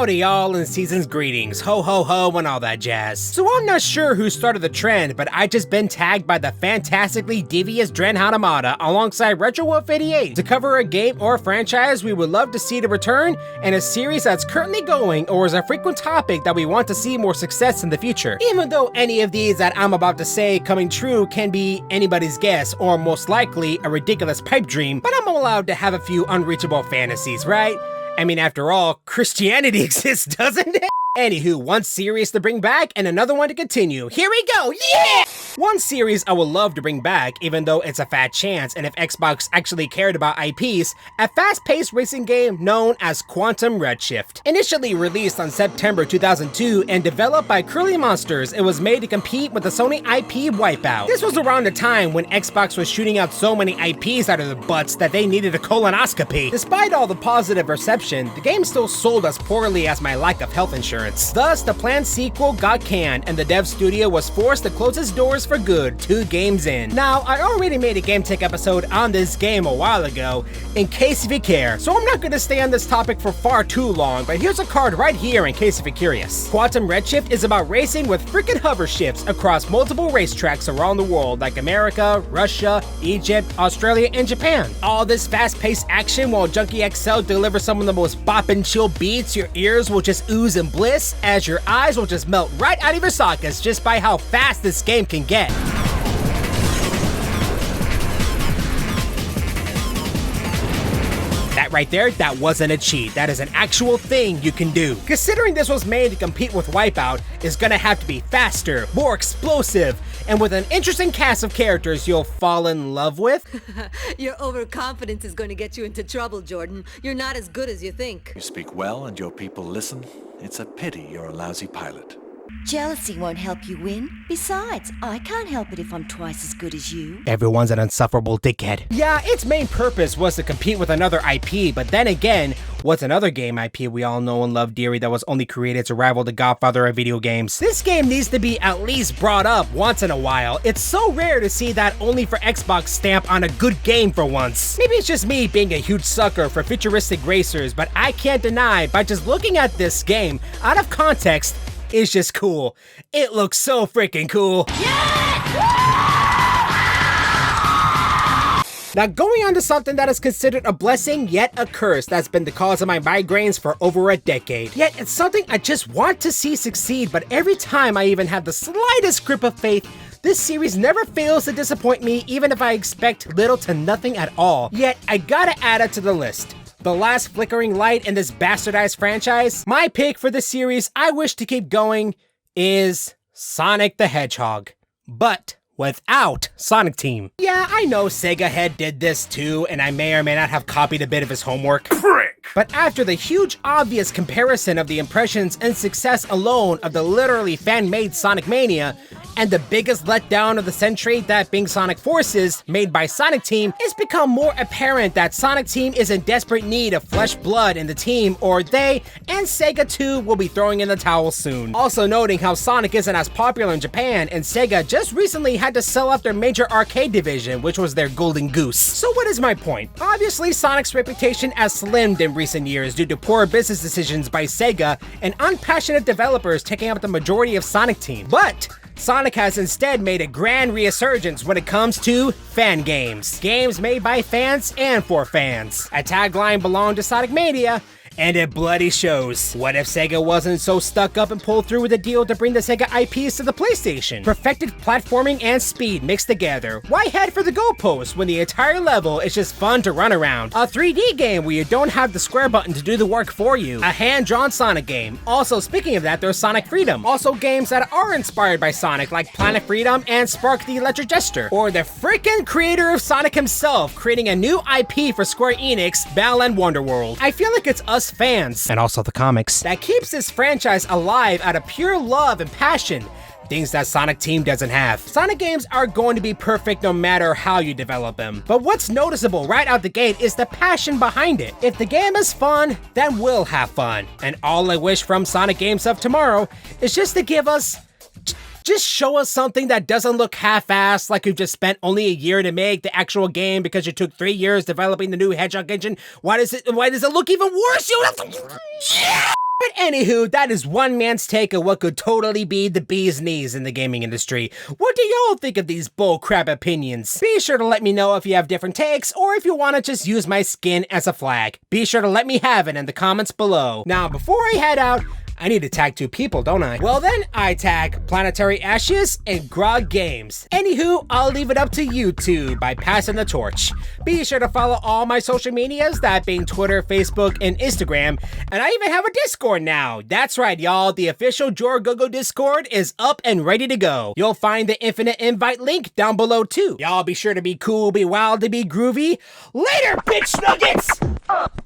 Howdy y'all and season's greetings, ho ho ho and all that jazz. So I'm not sure who started the trend, but I just been tagged by the fantastically devious Dren Hanamada alongside RetroWolf88 to cover a game or franchise we would love to see to return, and a series that's currently going or is a frequent topic that we want to see more success in the future. Even though any of these that I'm about to say coming true can be anybody's guess or most likely a ridiculous pipe dream, but I'm allowed to have a few unreachable fantasies, right? I mean, after all, Christianity exists, doesn't it? Anywho, one series to bring back and another one to continue. Here we go, yeah! One series I would love to bring back, even though it's a fat chance, and if Xbox actually cared about IPs, a fast-paced racing game known as Quantum Redshift. Initially released on September 2002 and developed by Curly Monsters, it was made to compete with the Sony IP Wipeout. This was around the time when Xbox was shooting out so many IPs out of their butts that they needed a colonoscopy. Despite all the positive reception, the game still sold as poorly as my lack of health insurance. Thus, the planned sequel got canned, and the dev studio was forced to close its doors for good 2 games in. Now, I already made a Game Tech episode on this game a while ago, in case if you care, so I'm not going to stay on this topic for far too long, but here's a card right here in case if you're curious. Quantum Redshift is about racing with freaking hover ships across multiple racetracks around the world like America, Russia, Egypt, Australia, and Japan. All this fast-paced action while Junkie XL delivers some of the most boppin' chill beats, your ears will just ooze and bliss, as your eyes will just melt right out of your sockets just by how fast this game can get. That right there, that wasn't a cheat. That is an actual thing you can do. Considering this was made to compete with Wipeout, it's gonna have to be faster, more explosive, and with an interesting cast of characters you'll fall in love with. Your overconfidence is going to get you into trouble, Jordan. You're not as good as you think. You speak well and your people listen. It's a pity you're a lousy pilot. Jealousy won't help you win. Besides, I can't help it if I'm twice as good as you. Everyone's an insufferable dickhead. Yeah, its main purpose was to compete with another IP, but then again, what's another game IP we all know and love dearly that was only created to rival the Godfather of video games? This game needs to be at least brought up once in a while. It's so rare to see that only for Xbox stamp on a good game for once. Maybe it's just me being a huge sucker for futuristic racers, but I can't deny by just looking at this game out of context, it's just cool. It looks so freaking cool. Now going on to something that is considered a blessing yet a curse that's been the cause of my migraines for over a decade. Yet it's something I just want to see succeed, but every time I even have the slightest grip of faith, this series never fails to disappoint me even if I expect little to nothing at all. Yet I gotta add it to the list. The last flickering light in this bastardized franchise. My pick for the series I wish to keep going is Sonic the Hedgehog, but without Sonic Team. Yeah, I know Sega Head did this too, and I may or may not have copied a bit of his homework. Prick! But after the huge obvious comparison of the impressions and success alone of the literally fan-made Sonic Mania, and the biggest letdown of the century, that being Sonic Forces, made by Sonic Team, it's become more apparent that Sonic Team is in desperate need of fresh blood in the team, or they, and Sega too, will be throwing in the towel soon. Also noting how Sonic isn't as popular in Japan, and Sega just recently had to sell off their major arcade division, which was their golden goose. So what is my point? Obviously, Sonic's reputation has slimmed in recent years due to poor business decisions by Sega and unpassionate developers taking up the majority of Sonic Team. But Sonic has instead made a grand resurgence when it comes to fan games. Games made by fans and for fans. A tagline belonged to Sonic Mania, and it bloody shows. What if Sega wasn't so stuck up and pulled through with a deal to bring the Sega IPs to the PlayStation? Perfected platforming and speed mixed together. Why head for the goalpost when the entire level is just fun to run around? A 3D game where you don't have the square button to do the work for you. A hand-drawn Sonic game. Also, speaking of that, there's Sonic Freedom. Also games that are inspired by Sonic, like Planet Freedom and Spark the Electric Jester. Or the freaking creator of Sonic himself creating a new IP for Square Enix, Battleland Wonderworld. I feel like it's us fans, and also the comics, that keeps this franchise alive out of pure love and passion. Things that Sonic Team doesn't have. Sonic games are going to be perfect no matter how you develop them. But what's noticeable right out the gate is the passion behind it. If the game is fun, then we'll have fun. And all I wish from Sonic games of tomorrow is just to give us Just show us something that doesn't look half-assed, like you've just spent only a year to make the actual game because you took 3 years developing the new Hedgehog engine. Why does it look even worse? You have to... But anywho, that is one man's take of what could totally be the bee's knees in the gaming industry. What do y'all think of these bullcrap opinions? Be sure to let me know if you have different takes, or if you want to just use my skin as a flag. Be sure to let me have it in the comments below. Now, before I head out, I need to tag 2 people, don't I? Well then, I tag Planetary Ashes and Grog Games. Anywho, I'll leave it up to you two by passing the torch. Be sure to follow all my social medias, that being Twitter, Facebook, and Instagram. And I even have a Discord now. That's right, y'all. The official JorGoGo Discord is up and ready to go. You'll find the infinite invite link down below too. Y'all be sure to be cool, be wild, to be groovy. Later, bitch nuggets! Up.